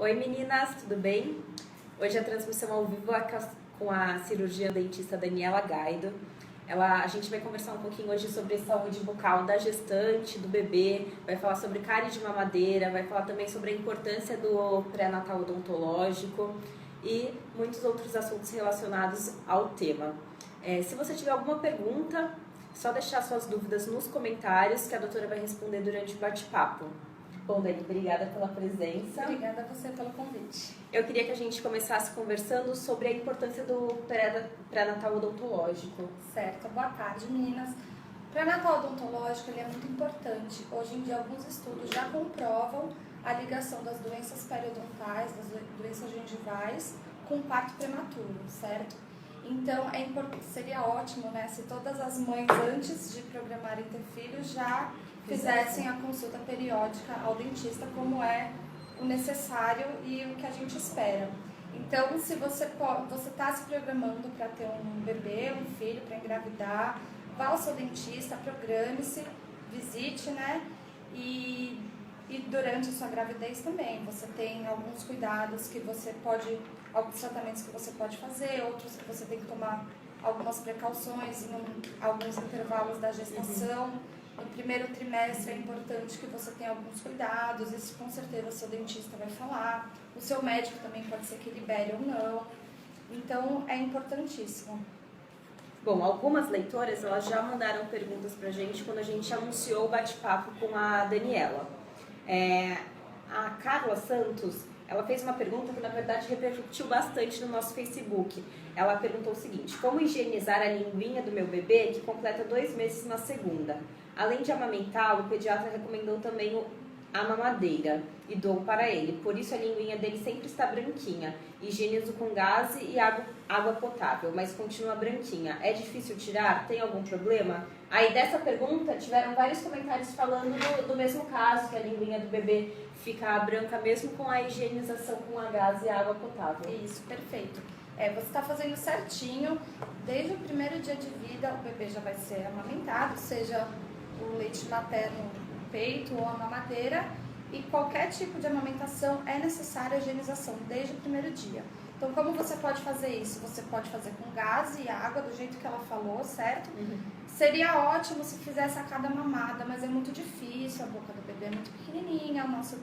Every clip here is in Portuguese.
Oi meninas, tudo bem? Hoje a transmissão ao vivo é com a cirurgiã dentista Daniela Gaido. A gente vai conversar um pouquinho hoje sobre saúde bucal da gestante, do bebê, vai falar sobre cárie de mamadeira, vai falar também sobre a importância do pré-natal odontológico e muitos outros assuntos relacionados ao tema. Se você tiver alguma pergunta, é só deixar suas dúvidas nos comentários que a doutora vai responder durante o bate-papo. Bom, Dani, obrigada pela presença. Obrigada a você pelo convite. Eu queria que a gente começasse conversando sobre a importância do pré-natal odontológico. Certo, boa tarde meninas. O pré-natal odontológico ele é muito importante. Hoje em dia alguns estudos já comprovam a ligação das doenças periodontais, das doenças gengivais com o parto prematuro, certo? Então seria ótimo, né, se todas as mães antes de programarem ter filhos já fizessem a consulta periódica ao dentista, como é o necessário e o que a gente espera. Então, se você está se programando para ter um bebê, um filho, para engravidar, vá ao seu dentista, programe-se, visite, né? E durante a sua gravidez também, você tem alguns cuidados que você pode, alguns tratamentos que você pode fazer, outros que você tem que tomar algumas precauções em alguns intervalos da gestação. No primeiro trimestre é importante que você tenha alguns cuidados, isso com certeza o seu dentista vai falar, o seu médico também pode ser que libere ou não, então é importantíssimo. Bom, algumas leitoras elas já mandaram perguntas pra gente quando a gente anunciou o bate-papo com a Daniela. A Carla Santos, ela fez uma pergunta que na verdade repercutiu bastante no nosso Facebook. Ela perguntou o seguinte: como higienizar a linguinha do meu bebê que completa 2 meses na segunda? Além de amamentá-lo, o pediatra recomendou também a mamadeira e dou para ele. Por isso a linguinha dele sempre está branquinha. Higienizo com gás e água potável, mas continua branquinha. É difícil tirar? Tem algum problema? Aí dessa pergunta tiveram vários comentários falando do mesmo caso, que a linguinha do bebê fica branca mesmo com a higienização com a gás e a água potável. Isso, perfeito. Você está fazendo certinho. Desde o primeiro dia de vida o bebê já vai ser amamentado, seja o leite materno no peito ou a mamadeira, e qualquer tipo de amamentação é necessária a higienização desde o primeiro dia. Então, como você pode fazer isso? Você pode fazer com gás e água, do jeito que ela falou, certo? Seria ótimo se fizesse a cada mamada, mas é muito difícil, a boca do bebê é muito pequenininha, o nosso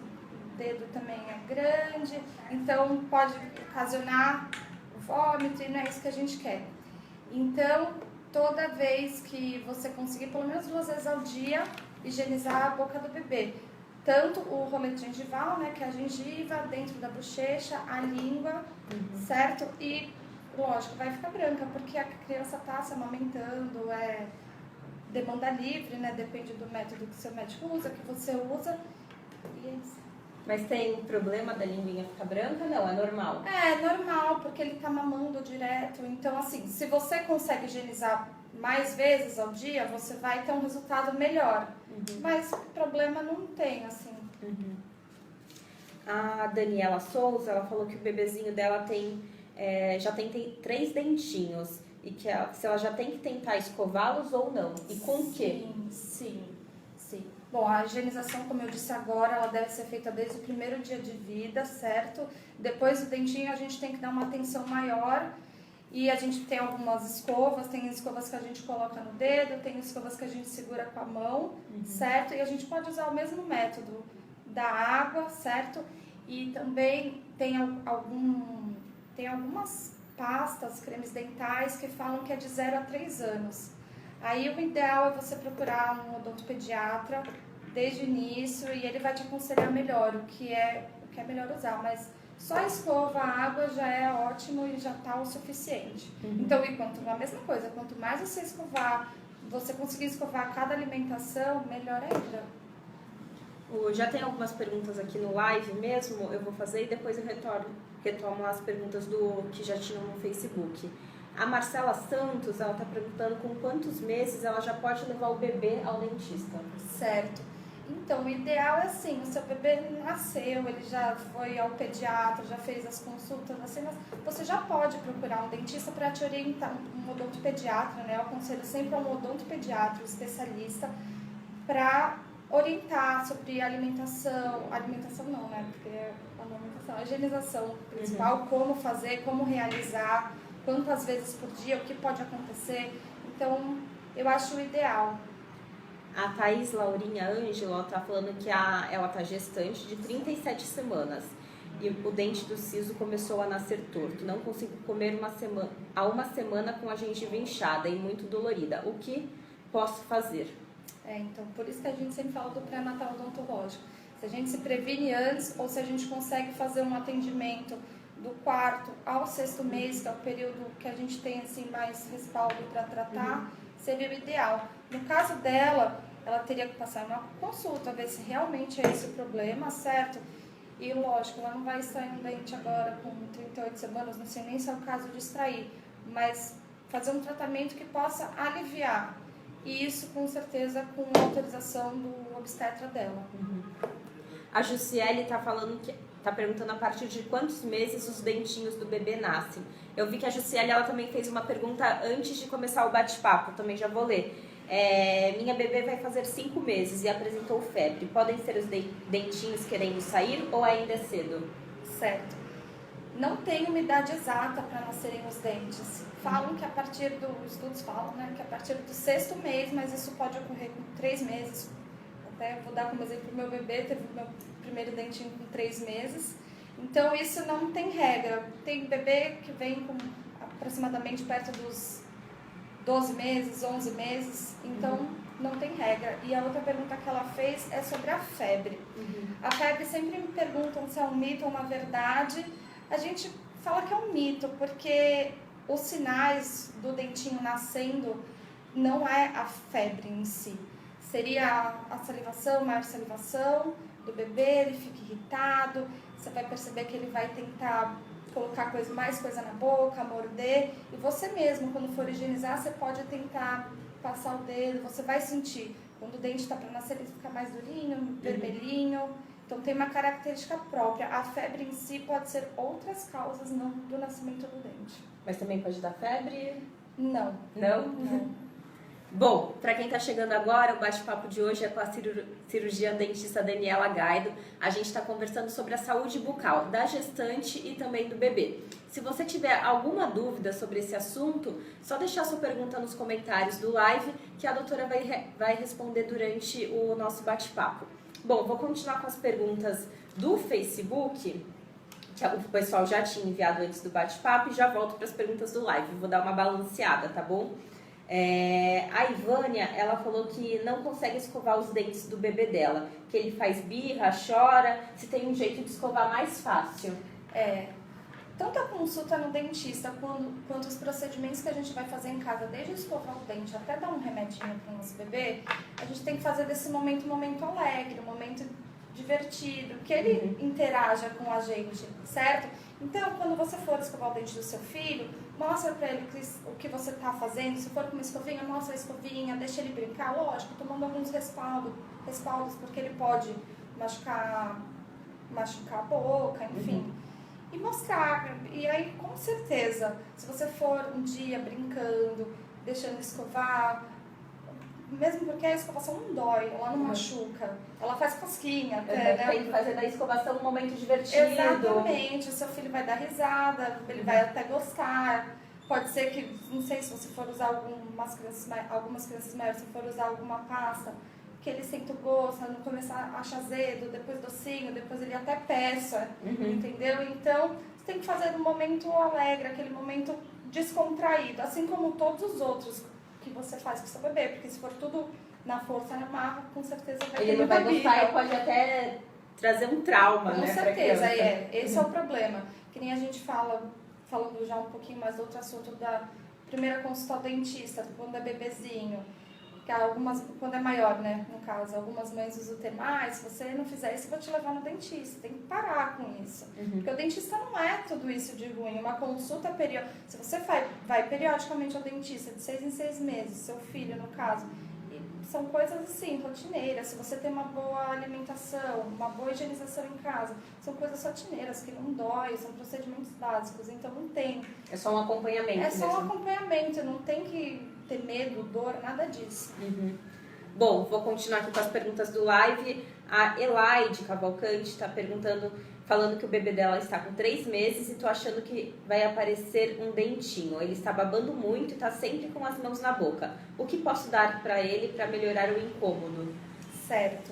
dedo também é grande, então pode ocasionar vômito e não é isso que a gente quer. Então, toda vez que você conseguir, pelo menos 2 vezes ao dia, higienizar a boca do bebê. Tanto o rolete gengival, né, que é a gengiva, dentro da bochecha, a língua, certo? E, lógico, vai ficar branca, porque a criança está se amamentando, demanda livre, né, depende do método que seu médico usa, que você usa, e é isso. Mas tem problema da linguinha ficar branca? Não, é normal. É normal, porque ele tá mamando direto. Então, assim, se você consegue higienizar mais vezes ao dia, você vai ter um resultado melhor. Mas problema não tem, assim. A Daniela Souza, ela falou que o bebezinho dela já tem 3 dentinhos. E que se ela já tem que tentar escová-los ou não. E com o quê? Sim. Bom, a higienização, como eu disse agora, ela deve ser feita desde o primeiro dia de vida, certo? Depois do dentinho a gente tem que dar uma atenção maior. E a gente tem algumas escovas, tem escovas que a gente coloca no dedo, tem escovas que a gente segura com a mão, certo? E a gente pode usar o mesmo método da água, certo? E também tem algumas pastas, cremes dentais que falam que é de 0 a 3 anos. Aí o ideal é você procurar um odontopediatra desde o início e ele vai te aconselhar melhor o que é melhor usar, mas só a escova, a água já é ótimo e já está o suficiente. Então, a mesma coisa, quanto mais você escovar, você conseguir escovar cada alimentação, melhor ainda. Já tem algumas perguntas aqui no live mesmo, eu vou fazer e depois eu retomo as perguntas que já tinham no Facebook. A Marcela Santos, ela está perguntando com quantos meses ela já pode levar o bebê ao dentista. Certo. Então, o ideal é assim, o seu bebê nasceu, ele já foi ao pediatra, já fez as consultas, assim, mas você já pode procurar um dentista para te orientar, um odontopediatra, né? Eu aconselho sempre um odontopediatra, um especialista, para orientar sobre alimentação não, né? Porque amamentação, a higienização principal, como fazer, como realizar, quantas vezes por dia, o que pode acontecer. Então, eu acho o ideal. A Thaís Laurinha Ângelo está falando que ela está gestante de 37 semanas e o dente do siso começou a nascer torto. Não consigo comer há uma semana com a gengiva inchada e muito dolorida. O que posso fazer? Então, por isso que a gente sempre fala do pré-natal odontológico. Se a gente se previne antes ou se a gente consegue fazer um atendimento do 4º ao 6º mês, que é o período que a gente tem assim, mais respaldo para tratar, seria o ideal. No caso dela, ela teria que passar uma consulta, ver se realmente é esse o problema, certo? E lógico, ela não vai extrair um dente agora com 38 semanas, não sei nem se é o caso de extrair, mas fazer um tratamento que possa aliviar. E isso com certeza com a autorização do obstetra dela. A Jussiele está perguntando a partir de quantos meses os dentinhos do bebê nascem. Eu vi que a Jussiele ela também fez uma pergunta antes de começar o bate-papo, também já vou ler. Minha bebê vai fazer 5 meses e apresentou febre. Podem ser os dentinhos querendo sair ou ainda é cedo? Certo. Não tem uma idade exata para nascerem os dentes. Falam que estudos falam, né, que a partir do 6º mês, mas isso pode ocorrer com 3 meses. Até vou dar como exemplo o meu bebê, teve o meu primeiro dentinho com 3 meses. Então isso não tem regra. Tem bebê que vem com aproximadamente perto dos 12 meses, 11 meses, então não tem regra. E a outra pergunta que ela fez é sobre a febre. A febre sempre me perguntam se é um mito ou uma verdade. A gente fala que é um mito, porque os sinais do dentinho nascendo não é a febre em si. Seria a salivação, maior salivação do bebê, ele fica irritado, você vai perceber que ele vai tentar colocar mais coisa na boca, morder, e você mesmo, quando for higienizar, você pode tentar passar o dedo, você vai sentir, quando o dente está para nascer, ele fica mais durinho, vermelhinho, então tem uma característica própria. A febre em si pode ser outras causas, não do nascimento do dente. Mas também pode dar febre? Não. Não? Não. Bom, para quem está chegando agora, o bate-papo de hoje é com a cirurgiã dentista Daniela Gaido. A gente está conversando sobre a saúde bucal da gestante e também do bebê. Se você tiver alguma dúvida sobre esse assunto, só deixar sua pergunta nos comentários do live que a doutora vai responder durante o nosso bate-papo. Bom, vou continuar com as perguntas do Facebook, que o pessoal já tinha enviado antes do bate-papo, e já volto para as perguntas do live. Vou dar uma balanceada, tá bom? A Ivânia, ela falou que não consegue escovar os dentes do bebê dela, que ele faz birra, chora, se tem um jeito de escovar mais fácil. Tanto a consulta no dentista quanto os procedimentos que a gente vai fazer em casa, desde escovar o dente até dar um remedinho para o nosso bebê, a gente tem que fazer desse momento um momento alegre, um momento divertido, que ele interaja com a gente, certo? Então, quando você for escovar o dente do seu filho, mostra pra ele o que você tá fazendo. Se for com uma escovinha, mostra a escovinha, deixa ele brincar, lógico, tomando alguns respaldos, porque ele pode machucar a boca, enfim. E mostrar, e aí com certeza, se você for um dia brincando, deixando escovar, mesmo porque a escovação não dói, ela não machuca, ela faz cosquinha até, né? Tem que fazer da escovação um momento divertido. Exatamente, o seu filho vai dar risada, ele vai até gostar. Pode ser que, não sei, se você for usar algumas crianças maiores, se for usar alguma pasta, que ele sente o gosto, não começar a achar azedo, depois docinho, depois ele até peça, entendeu? Então, você tem que fazer um momento alegre, aquele momento descontraído, assim como todos os outros que você faz com o seu bebê, porque se for tudo na força, na marra, com certeza vai ter ele não vai gostar e pode até trazer um trauma, com né? Com certeza, esse é o problema. Que nem a gente falando já um pouquinho mais do outro assunto da primeira consulta ao dentista, quando é bebezinho, que quando é maior, né, no caso, algumas mães usam termais, se você não fizer isso, eu vou te levar no dentista, tem que parar com isso, porque o dentista não é tudo isso de ruim, uma consulta periódica, se você vai periodicamente ao dentista de 6 em 6 meses, seu filho no caso, são coisas assim, rotineiras, se você tem uma boa alimentação, uma boa higienização em casa, são coisas rotineiras, que não dói, são procedimentos básicos, então não tem. É só um acompanhamento É só um acompanhamento, não tem que ter medo, dor, nada disso. Bom, vou continuar aqui com as perguntas do live. A Elaide Cavalcante está perguntando, falando que o bebê dela está com 3 meses e tô achando que vai aparecer um dentinho. Ele está babando muito e está sempre com as mãos na boca. O que posso dar para ele para melhorar o incômodo? Certo.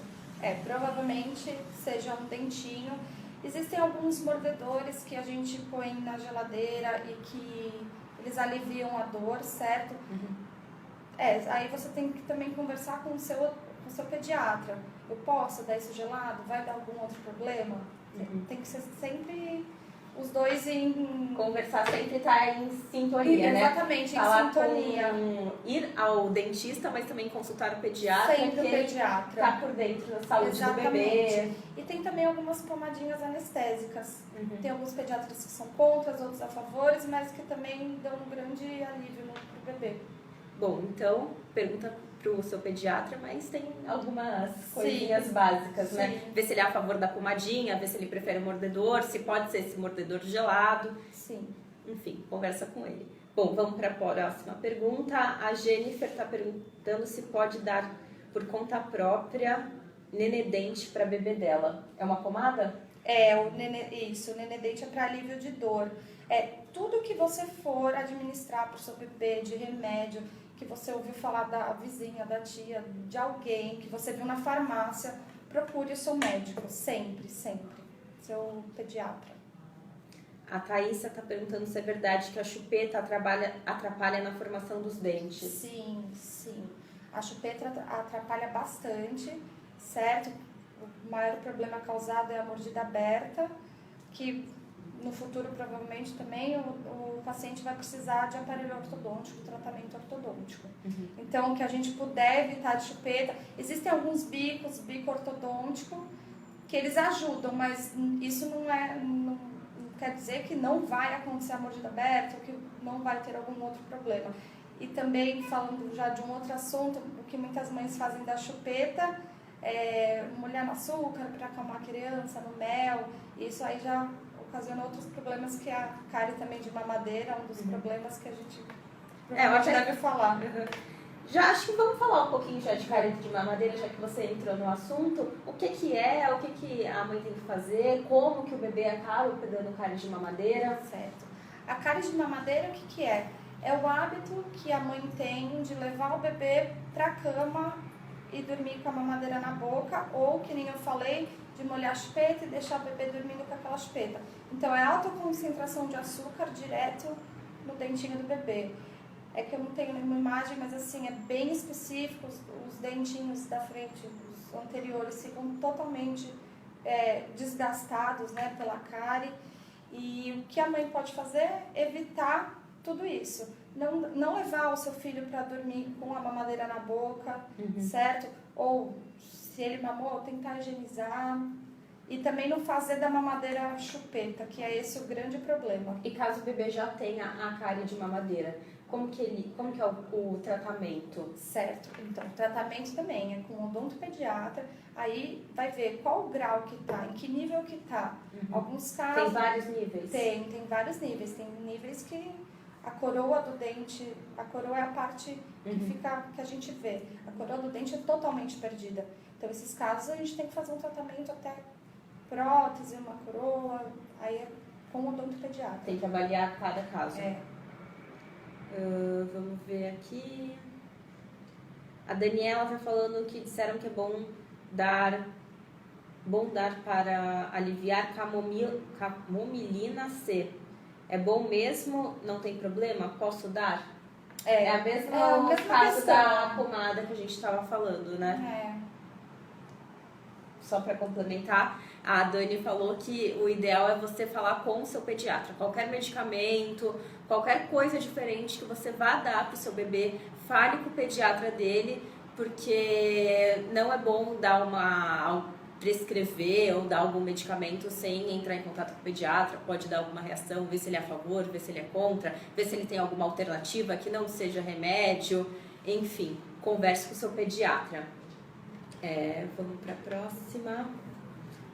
Provavelmente seja um dentinho. Existem alguns mordedores que a gente põe na geladeira e que eles aliviam a dor, certo? Aí você tem que também conversar com o seu pediatra. Eu posso dar isso gelado? Vai dar algum outro problema? Tem que ser sempre os dois em... Conversar sempre tá em sintonia, né? Exatamente, Falar em sintonia. Ir ao dentista, mas também consultar o pediatra. Sempre o pediatra. Tá por dentro da saúde do bebê. E tem também algumas pomadinhas anestésicas. Tem alguns pediatras que são contra, outros a favor, mas que também dão um grande alívio pro bebê. Bom, então, pergunta pro seu pediatra, mas tem algumas coisinhas básicas, né? Ver se ele é a favor da pomadinha, ver se ele prefere o mordedor, se pode ser esse mordedor gelado. Sim. Enfim, conversa com ele. Bom, vamos para a próxima pergunta. A Jennifer está perguntando se pode dar por conta própria Nenedente para bebê dela. É uma pomada? O Nenedente é para alívio de dor. Tudo que você for administrar para o seu bebê de remédio, que você ouviu falar da vizinha, da tia, de alguém, que você viu na farmácia, procure o seu médico, sempre, seu pediatra. A Thaísa está perguntando se é verdade que a chupeta atrapalha na formação dos dentes. Sim. A chupeta atrapalha bastante, certo? O maior problema causado é a mordida aberta, que no futuro provavelmente também o paciente vai precisar de aparelho ortodôntico, tratamento ortodôntico. Então, que a gente puder evitar de chupeta. Existem alguns bico ortodôntico, que eles ajudam, mas isso não quer dizer que não vai acontecer a mordida aberta ou que não vai ter algum outro problema. E também, falando já de um outro assunto, o que muitas mães fazem da chupeta é molhar no açúcar para acalmar a criança, no mel. Isso aí já ocasiona outros problemas, que a cárie também de mamadeira, um dos problemas que a gente deve falar. Já acho que vamos falar um pouquinho já de cárie de mamadeira, já que você entrou no assunto. O que é, o que a mãe tem que fazer, como que o bebê acaba pegando cárie de mamadeira? Certo. A cárie de mamadeira, o que é? É o hábito que a mãe tem de levar o bebê para a cama e dormir com a mamadeira na boca, ou, que nem eu falei, de molhar a chupeta e deixar o bebê dormindo com aquela chupeta. Então, é alta concentração de açúcar direto no dentinho do bebê. É que eu não tenho nenhuma imagem, mas assim, é bem específico. Os dentinhos da frente, os anteriores, ficam totalmente desgastados, né, pela cárie. E o que a mãe pode fazer é evitar tudo isso. Não levar o seu filho para dormir com a mamadeira na boca, certo? Ou, se ele mamou, tentar higienizar. E também não fazer da mamadeira chupeta, que é esse o grande problema. E caso o bebê já tenha a cárie de mamadeira, como que é o tratamento? Certo. Então, o tratamento também é com o odontopediatra. Aí vai ver qual o grau que tá, em que nível que tá. Alguns casos... Tem vários níveis? Tem vários níveis. Tem níveis que a coroa do dente, a coroa é a parte que a gente vê. A coroa do dente é totalmente perdida. Então, esses casos a gente tem que fazer um tratamento até prótese, uma coroa, aí é com o odontopediatra. Tem que avaliar cada caso. Vamos ver aqui. A Daniela está falando que disseram que é bom dar para aliviar camomilina C. É bom mesmo? Não tem problema? Posso dar? É a mesma caso da pomada que a gente estava falando, né? Só para complementar, a Dani falou que o ideal é você falar com o seu pediatra. Qualquer medicamento, qualquer coisa diferente que você vá dar para o seu bebê, fale com o pediatra dele, porque não é bom prescrever ou dar algum medicamento sem entrar em contato com o pediatra. Pode dar alguma reação, ver se ele é a favor, ver se ele é contra, ver se ele tem alguma alternativa que não seja remédio. Enfim, converse com o seu pediatra. Vamos para a próxima.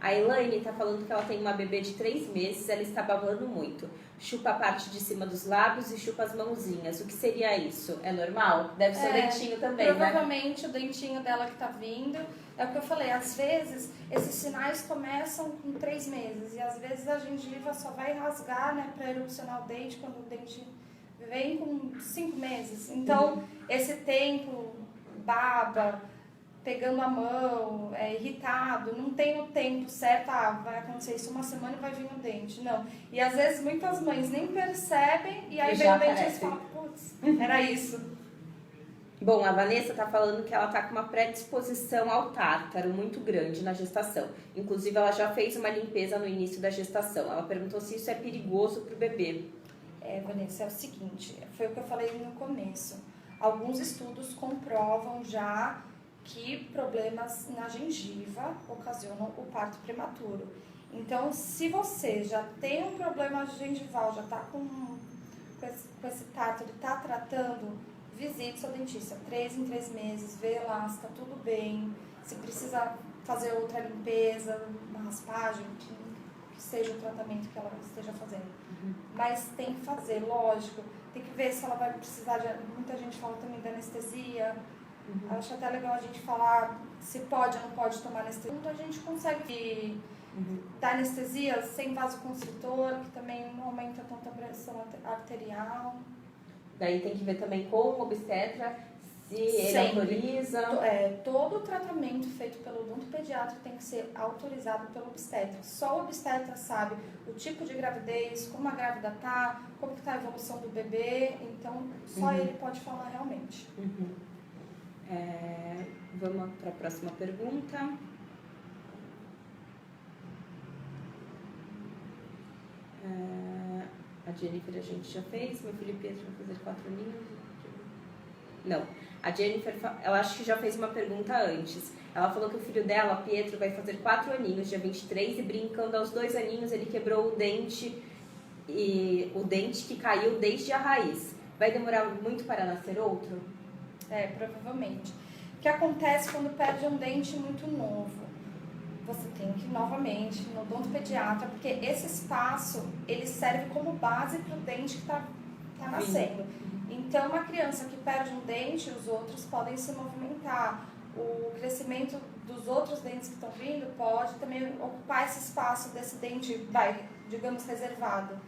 A Elaine tá falando que ela tem uma bebê de 3 meses, ela está babando muito. Chupa a parte de cima dos lábios e chupa as mãozinhas. O que seria isso? É normal? Deve ser o dentinho também, provavelmente o dentinho dela que tá vindo. É o que eu falei, às vezes esses sinais começam com 3 meses. E às vezes a gengiva só vai rasgar, né, pra erupcionar o dente quando o dente vem com 5 meses. Então, esse tempo, baba, pegando a mão, irritado, não tem o tempo certo, vai acontecer isso uma semana e vai vir o dente, não. E às vezes muitas mães nem percebem e aí vem o dente e falam, putz, era isso. Bom, a Vanessa tá falando que ela tá com uma predisposição ao tártaro muito grande na gestação. Inclusive, ela já fez uma limpeza no início da gestação. Ela perguntou se isso é perigoso pro bebê. Vanessa, é o seguinte, foi o que eu falei no começo. Alguns estudos comprovam já que problemas na gengiva ocasionam o parto prematuro. Então, se você já tem um problema gengival, já está com esse tártaro e está tratando, visite seu dentista 3 em 3 meses, vê lá se está tudo bem, se precisa fazer outra limpeza, uma raspagem, que seja o tratamento que ela esteja fazendo. Mas tem que fazer, lógico, tem que ver se ela vai precisar de... Muita gente fala também da anestesia. Acho até legal a gente falar se pode ou não pode tomar anestesia. A gente consegue dar anestesia sem vasoconstritor, que também não aumenta tanto a pressão arterial. Daí tem que ver também com o obstetra se ele autoriza. Todo o tratamento feito pelo odontopediatra tem que ser autorizado pelo obstetra. Só o obstetra sabe o tipo de gravidez, como a grávida tá, como está a evolução do bebê. Então, só ele pode falar realmente. Vamos para a próxima pergunta. A Jennifer a gente já fez. Meu filho Pedro vai fazer 4 aninhos. Não. A Jennifer, ela acho que já fez uma pergunta antes. Ela falou que o filho dela, Pietro, vai fazer 4 aninhos, dia 23, e brincando aos 2 aninhos ele quebrou o dente que caiu desde a raiz. Vai demorar muito para nascer outro? Provavelmente. O que acontece quando perde um dente muito novo? Você tem que ir novamente no odontopediatra, porque esse espaço ele serve como base para o dente que está nascendo. Então, uma criança que perde um dente, os outros podem se movimentar. O crescimento dos outros dentes que estão vindo pode também ocupar esse espaço desse dente, digamos, reservado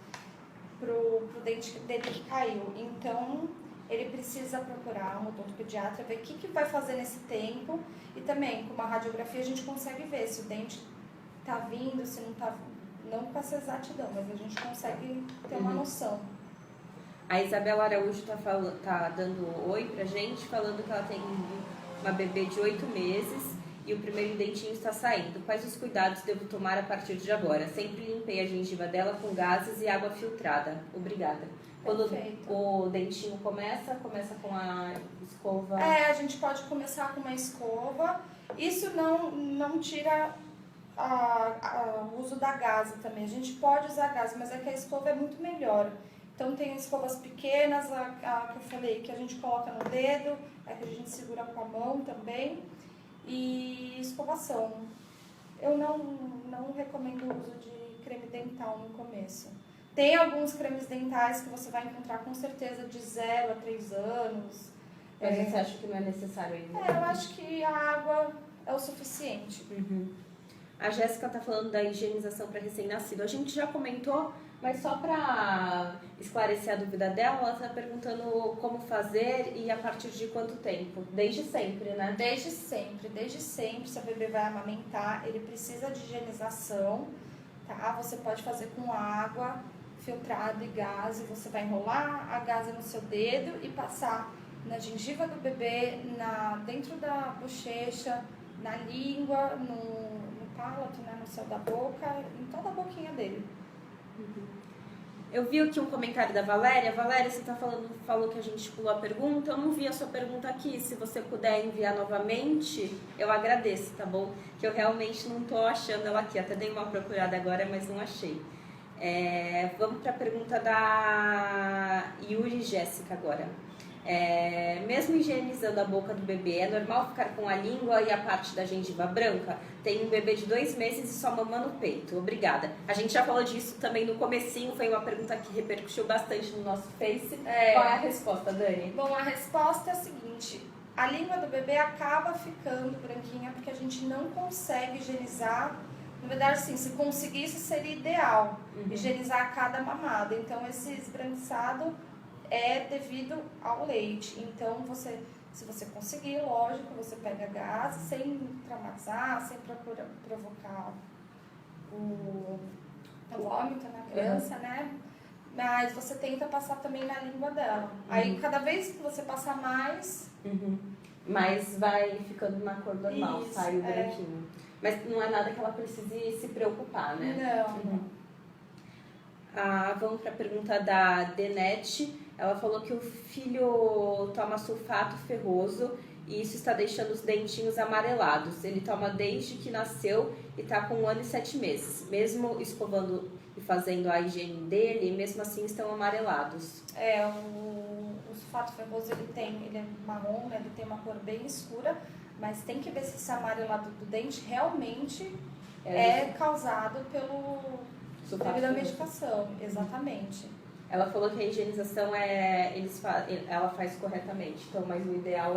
para o dente dele que caiu. Então, ele precisa procurar um odontopediatra, ver o que vai fazer nesse tempo. E também, com uma radiografia, a gente consegue ver se o dente está vindo, se não está. Não com essa exatidão, mas a gente consegue ter uma noção. A Isabela Araújo tá dando oi pra gente, falando que ela tem uma bebê de 8 meses e o primeiro dentinho está saindo. Quais os cuidados devo tomar a partir de agora? Sempre limpei a gengiva dela com gases e água filtrada. Obrigada. Quando o dentinho começa com a escova... A gente pode começar com uma escova. Isso não tira o uso da gase também. A gente pode usar gase, mas é que a escova é muito melhor. Então tem escovas pequenas, a que eu falei, que a gente coloca no dedo, a que a gente segura com a mão também. E escovação. Eu não recomendo o uso de creme dental no começo. Tem alguns cremes dentais que você vai encontrar com certeza de 0 a 3 anos. Mas você acha que não é necessário ainda? Eu acho que a água é o suficiente. A Jéssica tá falando da higienização para recém-nascido. A gente já comentou, mas só para esclarecer a dúvida dela, ela tá perguntando como fazer e a partir de quanto tempo. Desde sempre, né? Desde sempre. Se a bebê vai amamentar, ele precisa de higienização, tá? Você pode fazer com água filtrada e gás. Você vai enrolar a gase no seu dedo e passar na gengiva do bebê, dentro da bochecha, na língua, no palato, né, no céu da boca, em toda a boquinha dele. Eu vi aqui um comentário da Valéria. Valéria, você falou que a gente pulou a pergunta. Eu não vi a sua pergunta aqui. Se você puder enviar novamente, eu agradeço, tá bom? Que eu realmente não tô achando ela aqui. Até dei uma procurada agora, mas não achei. Vamos para a pergunta da Yuri Jéssica agora. Mesmo higienizando a boca do bebê, é normal ficar com a língua e a parte da gengiva branca? Tem um bebê de 2 meses e só mama no peito. Obrigada. A gente já falou disso também no comecinho, foi uma pergunta que repercutiu bastante no nosso Face. Qual é a resposta, Dani? Bom, a resposta é a seguinte: a língua do bebê acaba ficando branquinha porque a gente não consegue higienizar. Na verdade, sim, se conseguisse seria ideal higienizar a cada mamada. Então, esse esbranquiçado é devido ao leite. Então, se você conseguir, lógico, você pega gás sem traumatizar, sem provocar o vômito na criança, né? Mas você tenta passar também na língua dela. Aí, cada vez que você passar mais... Mas vai ficando na cor normal, Isso, sai o branquinho. Mas não é nada que ela precise se preocupar, né? Não. Vamos para a pergunta da Denete. Ela falou que o filho toma sulfato ferroso e isso está deixando os dentinhos amarelados. Ele toma desde que nasceu e está com 1 ano e 7 meses. Mesmo escovando e fazendo a higiene dele, mesmo assim estão amarelados. O sulfato ferroso ele é marrom, né? Ele tem uma cor bem escura, mas tem que ver se esse amarelado do dente realmente é causado devido à medicação. Exatamente. Ela falou que a higienização ela faz corretamente, então, mas o ideal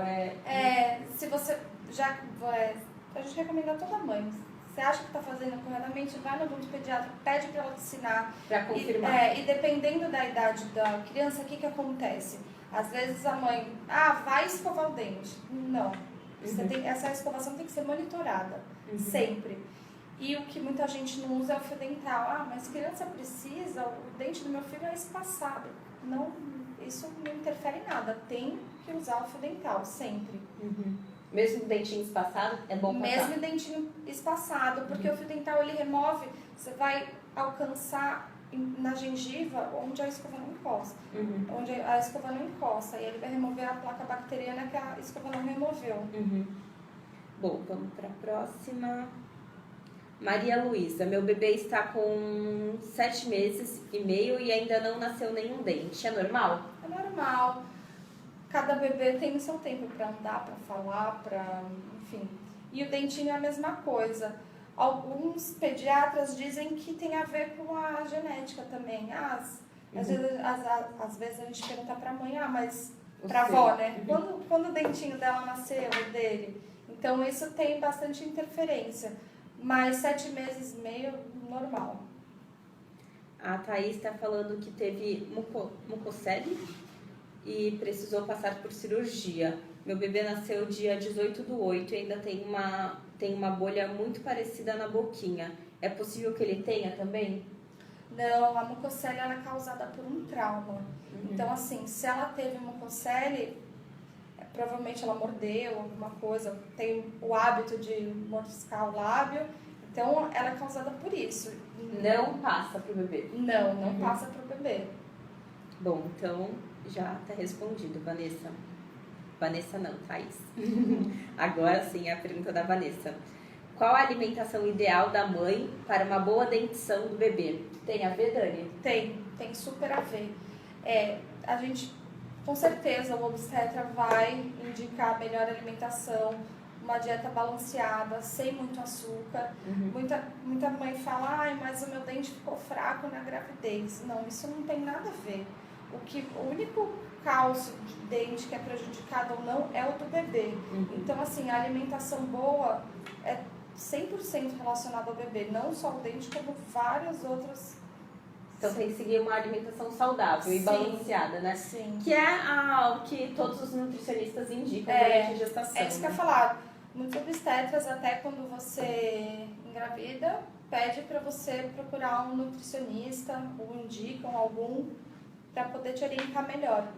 se você a gente recomenda a toda mãe. Você acha que está fazendo corretamente, vai no odontopediatra, pede para ela te ensinar. Para confirmar. E dependendo da idade da criança, o que acontece? Às vezes a mãe, vai escovar o dente. Não. Essa escovação tem que ser monitorada, sempre. E o que muita gente não usa é o fio dental. Mas criança precisa, o dente do meu filho é espaçado. Não, isso não interfere em nada. Tem que usar o fio dental, sempre. Mesmo o dentinho espaçado, é bom passar? Mesmo o dentinho espaçado, porque o fio dental ele remove, você vai alcançar na gengiva onde a escova não encosta. Onde a escova não encosta. E ele vai remover a placa bacteriana que a escova não removeu. Bom, vamos para a próxima. Maria Luísa, meu bebê está com 7 meses e meio e ainda não nasceu nenhum dente. É normal? É normal. Cada bebê tem o seu tempo para andar, para falar, enfim. E o dentinho é a mesma coisa. Alguns pediatras dizem que tem a ver com a genética também. Às vezes a gente pergunta para a mãe, mas para a avó, né? Quando o dentinho dela nasceu, o dele? Então isso tem bastante interferência. Mas 7 meses e meio, normal. A Thaís está falando que teve mucocele e precisou passar por cirurgia. Meu bebê nasceu dia 18/8 e ainda tem uma bolha muito parecida na boquinha. É possível que ele tenha também? Não, a mucocele ela é causada por um trauma. Então, assim, se ela teve mucocele, provavelmente ela mordeu alguma coisa, tem o hábito de mordiscar o lábio, então ela é causada por isso. Não passa pro bebê? Não passa pro bebê. Bom, então já está respondido, Vanessa. Vanessa não, Thaís. Agora sim, a pergunta da Vanessa. Qual a alimentação ideal da mãe para uma boa dentição do bebê? Tem a ver, Dani? Tem super a ver. A gente, com certeza, o obstetra vai indicar a melhor alimentação, uma dieta balanceada, sem muito açúcar. Muita mãe fala, mas o meu dente ficou fraco na gravidez. Não, isso não tem nada a ver. O único cálcio de dente que é prejudicado ou não é o do bebê. Então, assim, a alimentação boa é 100% relacionada ao bebê, não só o dente, como várias outras. Então tem que seguir uma alimentação saudável e balanceada, né? Sim. Que é o que todos os nutricionistas indicam durante a gestação. É isso que eu ia falar. Muitos obstetras, até quando você engravida, pede para você procurar um nutricionista ou indicam algum para poder te orientar melhor.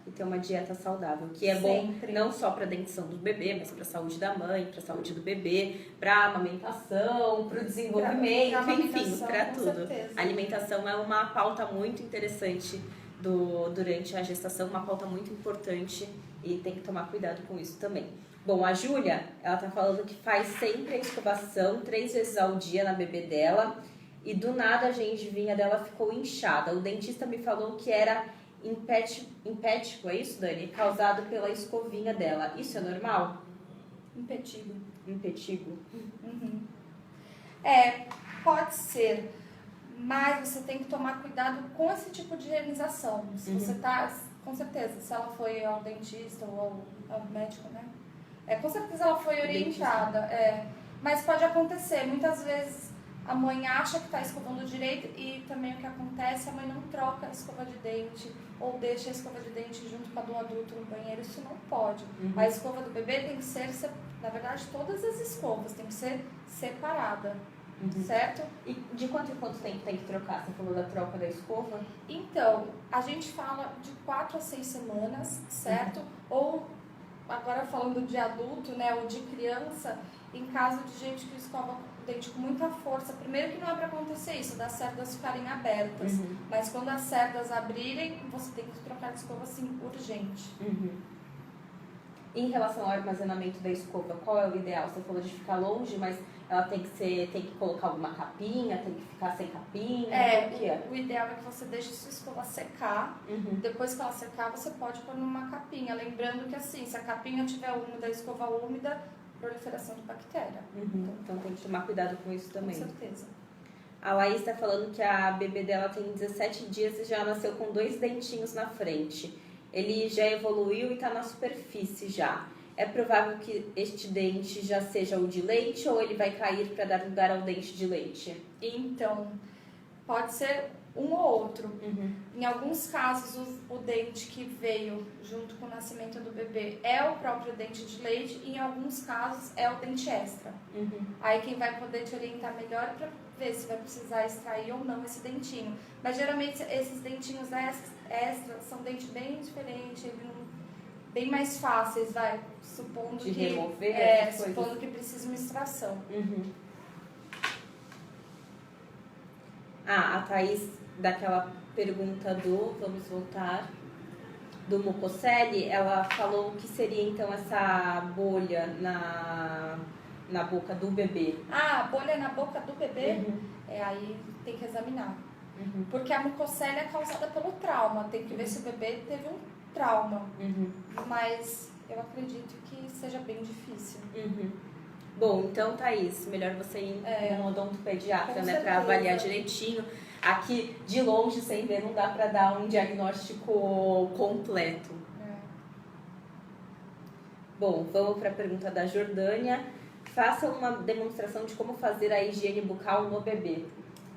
E ter uma dieta saudável, que é Sempre. Bom não só para a dentição do bebê, mas para a saúde da mãe, para a saúde do bebê, para a amamentação, para o desenvolvimento, enfim, para tudo. Certeza. A alimentação é uma pauta muito interessante durante a gestação, uma pauta muito importante e tem que tomar cuidado com isso também. Bom, a Júlia, ela tá falando que faz sempre a escovação 3 vezes ao dia na bebê dela e do nada a gengivinha dela ficou inchada. O dentista me falou que era impético, é isso, Dani? Causado pela escovinha dela. Isso é normal? Impetigo. Impetigo? Uhum. Pode ser, mas você tem que tomar cuidado com esse tipo de higienização. Se você tá, com certeza, se ela foi ao dentista ou ao médico, né? Com certeza ela foi orientada. Mas pode acontecer, muitas vezes a mãe acha que está escovando direito e também o que acontece, a mãe não troca a escova de dente ou deixa a escova de dente junto com a do adulto no banheiro, isso não pode. A escova do bebê tem que ser, na verdade, todas as escovas tem que ser separada, certo? E de quanto em quanto tempo tem que trocar? Você falou da troca da escova? Então, a gente fala de 4 a 6 semanas, certo? Ou, agora falando de adulto, né, ou de criança, em caso de gente que escova o dente com muita força, primeiro que não é para acontecer isso, das cerdas ficarem abertas, mas quando as cerdas abrirem, você tem que trocar de escova assim, urgente. Em relação ao armazenamento da escova, qual é o ideal? Você falou de ficar longe, mas ela tem que colocar alguma capinha, tem que ficar sem capinha? Como que é? O ideal é que você deixe sua escova secar, depois que ela secar, você pode pôr numa capinha, lembrando que assim, se a capinha estiver úmida, a escova úmida, proliferação de bactéria. Então tem que tomar cuidado com isso também. Com certeza. A Laís está falando que a bebê dela tem 17 dias e já nasceu com 2 dentinhos na frente. Ele já evoluiu e está na superfície já. É provável que este dente já seja o de leite ou ele vai cair para dar lugar ao dente de leite? Então, pode ser um ou outro. Em alguns casos, o dente que veio junto com o nascimento do bebê é o próprio dente de leite e em alguns casos é o dente extra. Aí quem vai poder te orientar melhor é para ver se vai precisar extrair ou não esse dentinho. Mas geralmente esses dentinhos extra são dentes bem diferentes, bem mais fáceis, supondo de que remover supondo que precisa uma extração. A Thaís, daquela pergunta vamos voltar, do mucocelli, ela falou que seria então essa bolha na boca do bebê. Bolha na boca do bebê? Aí tem que examinar. Porque a mucocelli é causada pelo trauma, tem que ver se o bebê teve um trauma. Mas eu acredito que seja bem difícil. Bom, então, Thaís, melhor você ir no odontopediatra, né, para avaliar direitinho. Aqui, de longe, sem ver, não dá para dar um diagnóstico completo. Bom, vamos para a pergunta da Jordânia. Faça uma demonstração de como fazer a higiene bucal no bebê.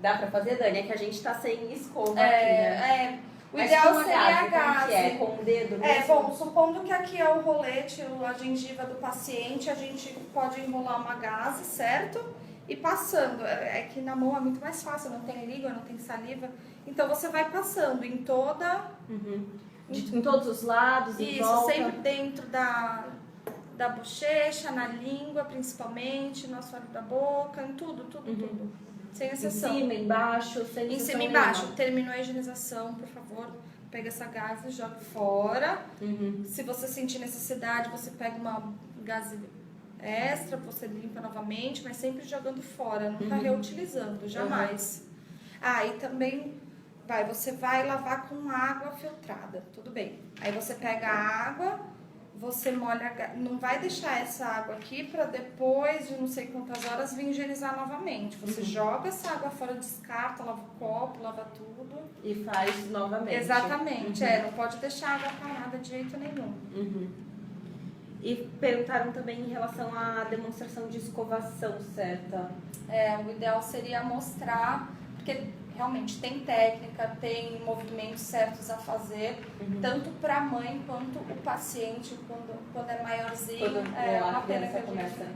Dá para fazer, Dani? É que a gente tá sem escova aqui, né? O ideal seria a gaze. Com o dedo mesmo? Bom, supondo que aqui é o rolete, a gengiva do paciente, a gente pode enrolar uma gaze, certo? E passando. É que na mão é muito mais fácil, não tem língua, não tem saliva. Então você vai passando em toda... Em todos os lados, em volta. Isso, sempre dentro da bochecha, na língua principalmente, no assoalho da boca, em tudo. Sem exceção. Em cima, embaixo, sem Em cima e embaixo. Terminou a higienização, por favor, pega essa gaze e joga fora. Se você sentir necessidade, você pega uma gaze extra, você limpa novamente, mas sempre jogando fora, nunca reutilizando, jamais. E também você vai lavar com água filtrada, tudo bem. Aí você pega a água, você molha, não vai deixar essa água aqui para depois de não sei quantas horas vir higienizar novamente. Você joga essa água fora, descarta, lava o copo, lava tudo. E faz novamente. Exatamente, não pode deixar a água parada de jeito nenhum. E perguntaram também em relação à demonstração de escovação certa. O ideal seria mostrar, porque realmente tem técnica, tem movimentos certos a fazer, tanto para a mãe quanto o paciente, quando é maiorzinho. Quando a criança começa.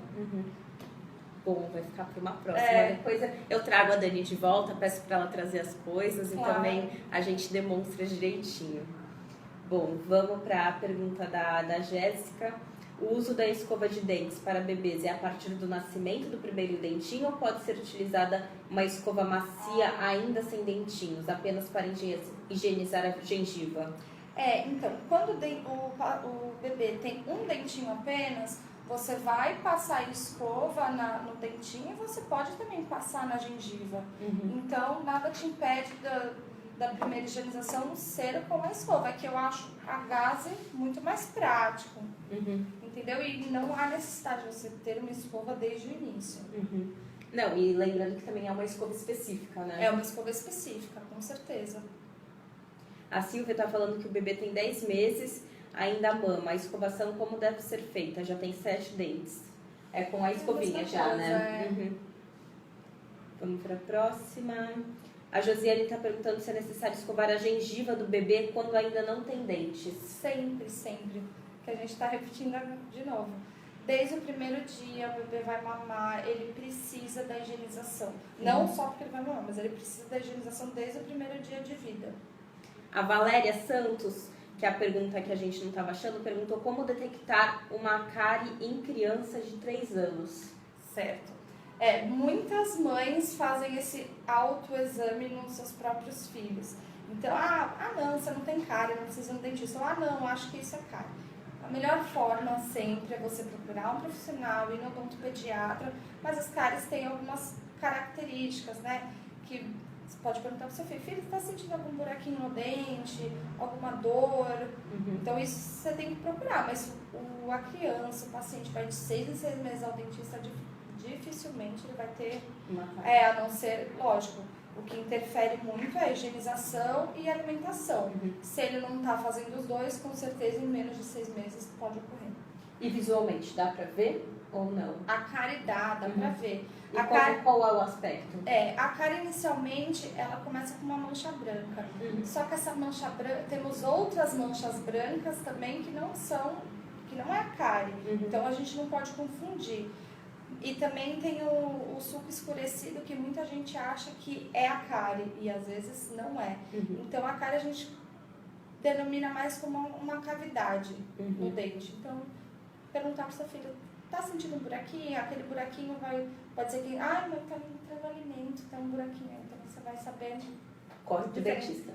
Bom, vai ficar para uma próxima. Depois eu trago a Dani de volta, peço para ela trazer as coisas e também a gente demonstra direitinho. Bom, vamos para a pergunta da Jéssica. O uso da escova de dentes para bebês é a partir do nascimento do primeiro dentinho ou pode ser utilizada uma escova macia ainda sem dentinhos, apenas para higienizar a gengiva? Então, quando o bebê tem um dentinho apenas, você vai passar a escova no dentinho e você pode também passar na gengiva. Então, nada te impede da primeira higienização ser com a escova, que eu acho a gaze muito mais prático, entendeu? E não há necessidade de você ter uma escova desde o início. Não, e lembrando que também é uma escova específica, né? É uma escova específica, com certeza. A Silvia tá falando que o bebê tem 10 meses, ainda mama. A escovação como deve ser feita? Já tem 7 dentes. É com a escovinha já, né? Vamos para a próxima. A Josiane está perguntando se é necessário escovar a gengiva do bebê quando ainda não tem dentes. Sempre, sempre. Que a gente está repetindo de novo. Desde o primeiro dia, o bebê vai mamar, ele precisa da higienização. Não só porque ele vai mamar, mas ele precisa da higienização desde o primeiro dia de vida. A Valéria Santos, que é a pergunta que a gente não estava achando, perguntou como detectar uma cárie em criança de 3 anos. Certo. Muitas mães fazem esse autoexame nos seus próprios filhos. Então, não, você não tem cárie, não precisa de um dentista. Não, acho que isso é cárie. A melhor forma sempre é você procurar um profissional, ir no odontopediatra, mas as cáries têm algumas características, né? Que você pode perguntar para o seu filho, está sentindo algum buraquinho no dente, alguma dor? Então isso você tem que procurar, mas a criança, o paciente vai de 6 em 6 meses ao dentista, dificilmente ele vai ter, a não ser, lógico, o que interfere muito é a higienização e a alimentação. Se ele não está fazendo os dois, com certeza em menos de 6 meses pode ocorrer. E visualmente, dá pra ver ou não? A cárie dá pra ver. E qual é o aspecto? A cárie inicialmente, ela começa com uma mancha branca. Só que essa mancha branca, temos outras manchas brancas também que não é a cárie. Então a gente não pode confundir. E também tem o suco escurecido, que muita gente acha que é a cárie, e às vezes não é. Então a cárie a gente denomina mais como uma cavidade no dente. Então, perguntar para o seu filho, tá sentindo um buraquinho? Aquele buraquinho pode ser que, mas tá entrando alimento, tem um buraquinho. Então você vai saber. Corre pro dentista.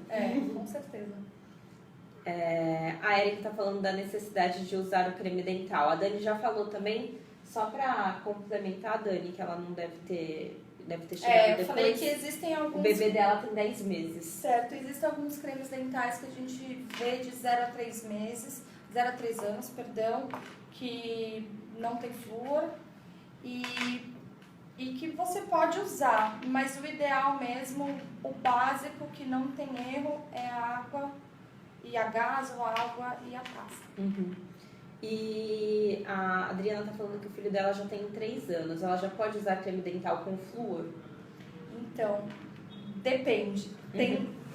Com certeza. A Erika está falando da necessidade de usar o creme dental. A Dani já falou também, só para complementar a Dani, que ela não deve ter chegado depois. Eu falei que existem alguns... O bebê dela tem 10 meses. Certo, existem alguns cremes dentais que a gente vê de 0 a 3 meses, 0 a 3 anos, perdão, que não tem flúor e que você pode usar, mas o ideal mesmo, o básico que não tem erro é a água e a gás, ou a água e a pasta. E a Adriana está falando que o filho dela já tem 3 anos. Ela já pode usar creme dental com flúor? Então, depende.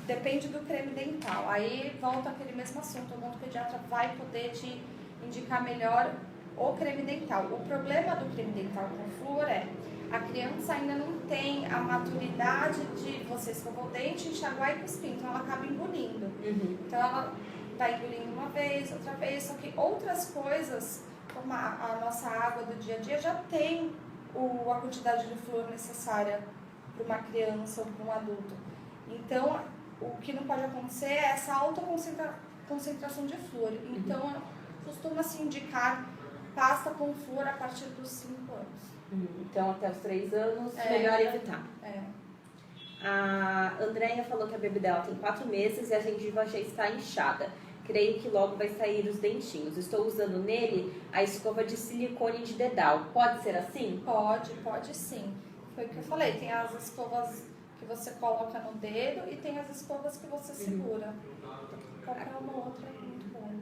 Depende do creme dental. Aí volta aquele mesmo assunto. O odontopediatra vai poder te indicar melhor o creme dental. O problema do creme dental com flúor é a criança ainda não tem a maturidade de você escovar o dente, enxaguar e cuspir. Então, ela acaba engolindo. Então, ela vai engolindo uma vez, outra vez, só que outras coisas, como a nossa água do dia a dia, já tem a quantidade de flúor necessária para uma criança ou para um adulto. Então, o que não pode acontecer é essa alta concentração de flúor. Então, costuma-se indicar pasta com flúor a partir dos 5 anos. Então, até os 3 anos, melhor evitar. A Andréia falou que a bebê dela tem 4 meses e a gengiva já está inchada. Creio que logo vai sair os dentinhos. Estou usando nele a escova de silicone de dedal. Pode ser assim? Pode sim. Foi o que eu falei. Tem as escovas que você coloca no dedo e tem as escovas que você segura. Qualquer uma outra é muito bom.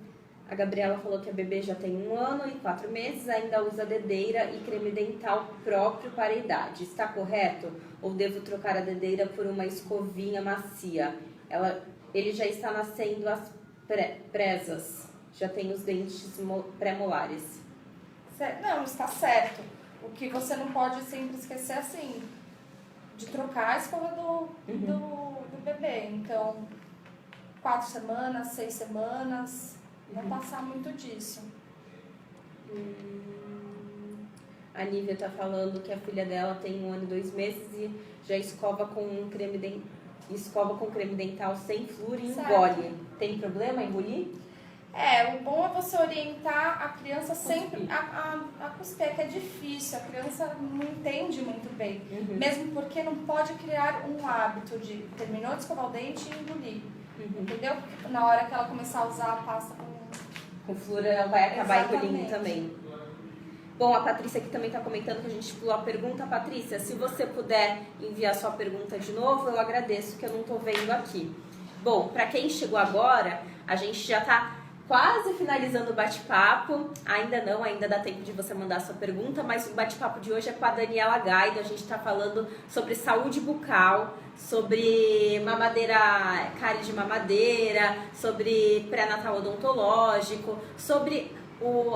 A Gabriela falou que a bebê já tem 1 ano e 4 meses, ainda usa dedeira e creme dental próprio para a idade. Está correto? Ou devo trocar a dedeira por uma escovinha macia? Ele já está nascendo as presas, já tem os dentes pré-molares. Não, está certo. O que você não pode sempre esquecer, assim, de trocar a escova do bebê. Então, 4 semanas, 6 semanas, não passar muito disso. A Nívia está falando que a filha dela tem 1 ano e 2 meses e já escova com creme dental sem flúor e engole. Tem problema engolir? O bom é você orientar a criança sempre a cuspir, que é difícil, a criança não entende muito bem. Mesmo porque não pode criar um hábito de terminou de escovar o dente e engolir. Entendeu? Na hora que ela começar a usar a pasta com flúor, ela vai acabar Exatamente. engolindo também. Bom, a Patrícia aqui também está comentando que a gente pulou a pergunta. Patrícia, se você puder enviar sua pergunta de novo, eu agradeço, que eu não estou vendo aqui. Bom, para quem chegou agora, a gente já está quase finalizando o bate-papo. Ainda dá tempo de você mandar a sua pergunta, mas o bate-papo de hoje é com a Daniela Gaido. A gente está falando sobre saúde bucal, sobre mamadeira, cárie de mamadeira, sobre pré-natal odontológico, sobre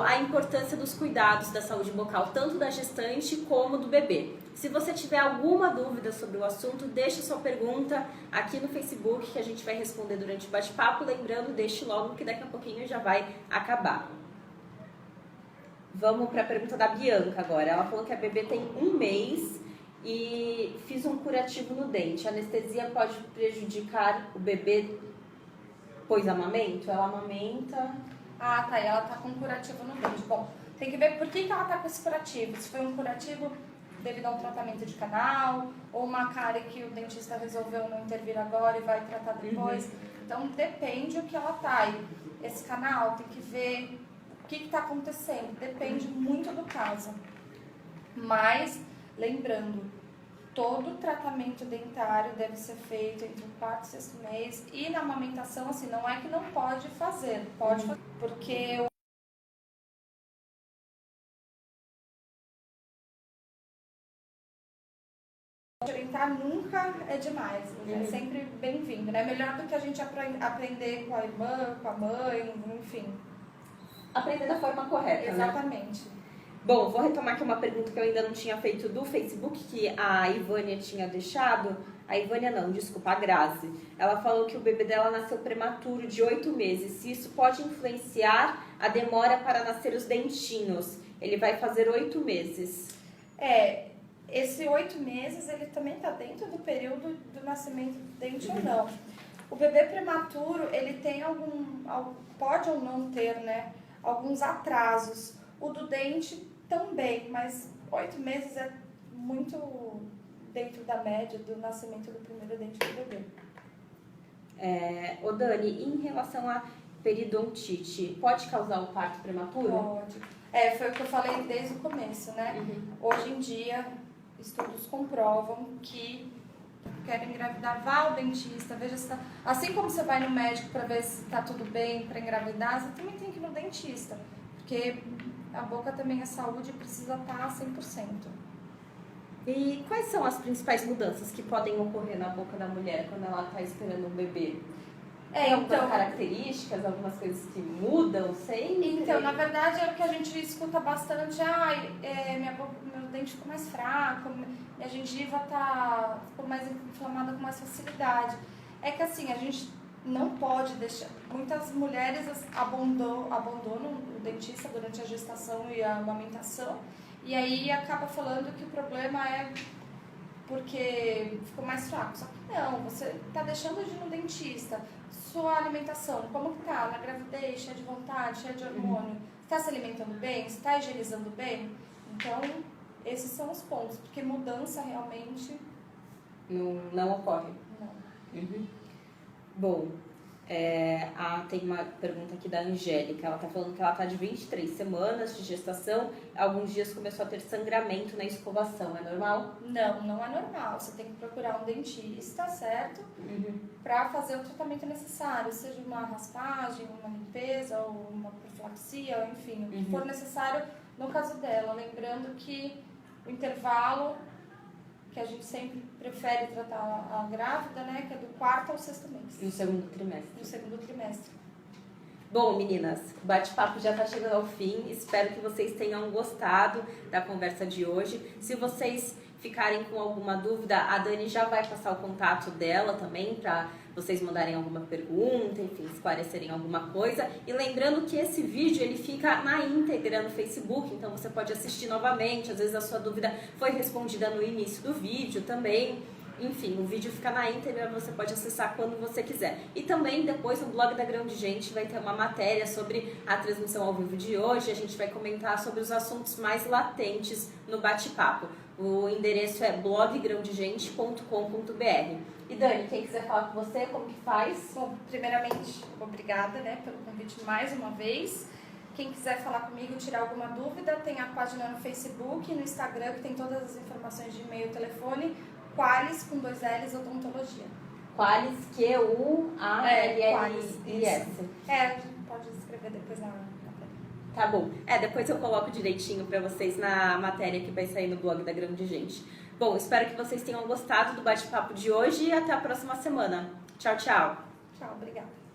a importância dos cuidados da saúde bucal, tanto da gestante como do bebê. Se você tiver alguma dúvida sobre o assunto, deixe sua pergunta aqui no Facebook, que a gente vai responder durante o bate-papo. Lembrando, deixe logo, que daqui a pouquinho já vai acabar. Vamos para a pergunta da Bianca agora. Ela falou que a bebê tem 1 mês e fiz um curativo no dente. A anestesia pode prejudicar o bebê pois amamento? Ela amamenta... Ah, tá. E ela tá com curativo no dente. Bom, tem que ver por que ela tá com esse curativo. Se foi um curativo devido a um tratamento de canal, ou uma cárie que o dentista resolveu não intervir agora e vai tratar depois. Então, depende o que ela tá. E esse canal tem que ver o que tá acontecendo. Depende muito do caso. Mas, lembrando, todo tratamento dentário deve ser feito entre o 4º e 6º mês. E na amamentação, assim, não é que não pode fazer. Pode fazer, porque orientar nunca é demais. É sempre bem-vindo, né? Melhor do que a gente aprender com a irmã, com a mãe, enfim. Aprender da forma correta, Exatamente. Né? Bom, vou retomar aqui uma pergunta que eu ainda não tinha feito do Facebook, que a Ivânia tinha deixado. A Ivânia não, desculpa, a Grazi. Ela falou que o bebê dela nasceu prematuro de 8 meses. Se isso pode influenciar a demora para nascer os dentinhos. Ele vai fazer 8 meses. Esse 8 meses, ele também está dentro do período do nascimento do dente ou não. O bebê prematuro, ele tem pode ou não ter, né, alguns atrasos. O do dente também, mas 8 meses é muito dentro da média do nascimento do primeiro dente do bebê. Ô Dani, em relação à periodontite, pode causar o parto prematuro? Pode. Foi o que eu falei desde o começo, né? Hoje em dia, estudos comprovam que quer engravidar, vá ao dentista, veja se tá... Assim como você vai no médico para ver se está tudo bem para engravidar, você também tem que ir no dentista, porque a boca também é saúde e precisa estar 100%. E quais são as principais mudanças que podem ocorrer na boca da mulher quando ela está esperando um bebê? Tem algumas características, algumas coisas que mudam sempre? Então, na verdade, é o que a gente escuta bastante. Meu dente ficou mais fraco, minha gengiva ficou mais inflamada com mais facilidade. É que assim, a gente não pode deixar... Muitas mulheres abandonam o dentista durante a gestação e a amamentação. E aí acaba falando que o problema é porque ficou mais fraco. Só que não, você está deixando de ir no dentista. Sua alimentação, como que tá? Na gravidez, cheia de vontade, cheia de hormônio. Está se alimentando bem? Está higienizando bem? Então, esses são os pontos. Porque mudança realmente... Não ocorre. Não. Bom, tem uma pergunta aqui da Angélica. Ela está falando que ela está de 23 semanas de gestação. Alguns dias começou a ter sangramento na escovação. É normal? Não, não é normal. Você tem que procurar um dentista, certo? Para fazer o tratamento necessário. Seja uma raspagem, uma limpeza, ou uma profilaxia, enfim. O que for necessário no caso dela. Lembrando que o intervalo... que a gente sempre prefere tratar a grávida, né, que é do 4º ao 6º mês. No segundo trimestre. No segundo trimestre. Bom, meninas, o bate-papo já está chegando ao fim. Espero que vocês tenham gostado da conversa de hoje. Se vocês ficarem com alguma dúvida, a Dani já vai passar o contato dela também para vocês mandarem alguma pergunta, enfim, esclarecerem alguma coisa. E lembrando que esse vídeo ele fica na íntegra no Facebook, então você pode assistir novamente. Às vezes a sua dúvida foi respondida no início do vídeo também. Enfim, o vídeo fica na íntegra, você pode acessar quando você quiser. E também depois no blog da Grão de Gente vai ter uma matéria sobre a transmissão ao vivo de hoje. A gente vai comentar sobre os assuntos mais latentes no bate-papo. O endereço é bloggrãodegente.com.br. E Dani, quem quiser falar com você, como que faz? Bom, primeiramente, obrigada, né, pelo convite mais uma vez. Quem quiser falar comigo, tirar alguma dúvida, tem a página no Facebook, no Instagram, que tem todas as informações de e-mail e telefone. Qualis, com 2 L's, Odontologia. Qualis, Q-U-A-L-L-I-S. A gente pode escrever depois na matéria. Tá bom. Depois eu coloco direitinho pra vocês na matéria que vai sair no blog da Grão de Gente. Bom, espero que vocês tenham gostado do bate-papo de hoje e até a próxima semana. Tchau, tchau. Tchau, obrigada.